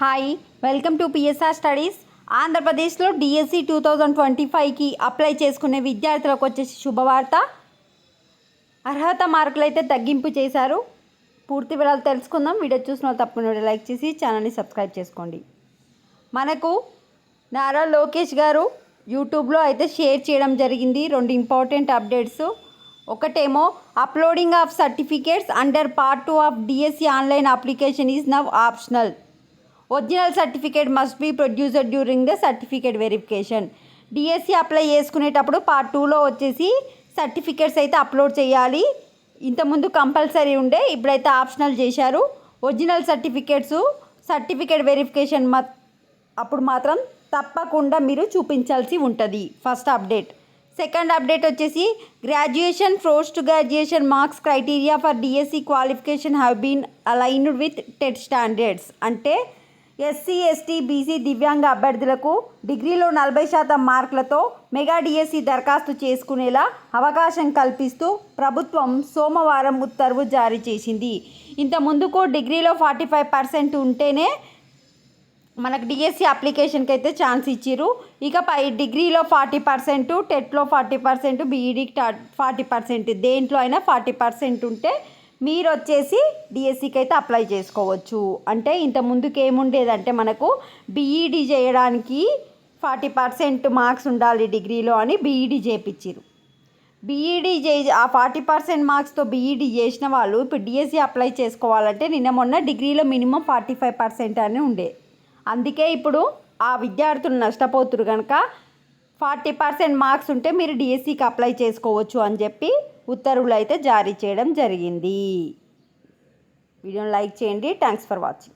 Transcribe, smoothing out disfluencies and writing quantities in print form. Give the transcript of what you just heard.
Hi, welcome to PSR studies. ఆంధ్రప్రదేశ్లో DSC 2025కి apply చేసుకునే విద్యార్థులకు వచ్చేసి శుభవార్త. అర్హత మార్కులు అయితే తగ్గింపు చేశారు. పూర్తి వివరాలు తెలుసుకుందాం. వీడియో చూసిన వాళ్ళు తప్పకుండా లైక్ చేసి ఛానల్ని సబ్స్క్రైబ్ చేసుకోండి. మనకు నారా లోకేష్ గారు యూట్యూబ్లో అయితే షేర్ చేయడం జరిగింది రెండు ఇంపార్టెంట్ అప్డేట్స్. ఒకటేమో uploading of certificates under part 2 of DSC online application is now optional. Original certificate must be produced during the certificate verification. DSC apply చేసుకునేటప్పుడు పార్ట్ 2లో వచ్చేసి సర్టిఫికేట్స్ అయితే అప్లోడ్ చేయాలి. ఇంతకుముందు కంపల్సరీ ఉండే, ఇప్పుడైతే ఆప్షనల్ చేశారు. ఒరిజినల్ సర్టిఫికేట్ వెరిఫికేషన్ అప్పుడు మాత్రం తప్పకుండా మీరు చూపించాల్సి ఉంటుంది. First update. సెకండ్ అప్డేట్ వచ్చేసి graduation, post graduation marks criteria for DSC qualification have been aligned with TET standards. అంటే ఎస్సీ, ఎస్టీ, బీసీ దివ్యాంగ అభ్యర్థులకు డిగ్రీలో 40% మార్కులతో మెగా డిఎస్సి దరఖాస్తు చేసుకునేలా అవకాశం కల్పిస్తూ ప్రభుత్వం సోమవారం ఉత్తర్వు జారీ చేసింది. ఇంత ముందుకు డిగ్రీలో 45% ఉంటేనే మనకు డిఎస్సి అప్లికేషన్కి అయితే ఛాన్స్ ఇచ్చారు. ఇకపై డిగ్రీలో 40%, టెట్లో 40%, బీఈడీకి 40%, దేంట్లో అయినా 40% ఉంటే మీరు వచ్చేసి డిఎస్సికి అయితే అప్లై చేసుకోవచ్చు. అంటే ఇంత ముందుకు ఏముండేదంటే మనకు బీఈడీ చేయడానికి 40% మార్క్స్ ఉండాలి డిగ్రీలో అని బీఈడీ చేయించారు. ఆ 40% మార్క్స్తో బీఈడీ చేసిన వాళ్ళు ఇప్పుడు డిఎస్సి అప్లై చేసుకోవాలంటే మొన్న డిగ్రీలో మినిమం 45% అని ఉండే. అందుకే ఇప్పుడు ఆ విద్యార్థులు నష్టపోతురు కనుక 40% మార్క్స్ ఉంటే మీరు డిఎస్సికి అప్లై చేసుకోవచ్చు అని చెప్పి ఉత్తర్వులు అయితే జారీ చేయడం జరిగింది. వీడియోని లైక్ చేయండి. Thanks for watching.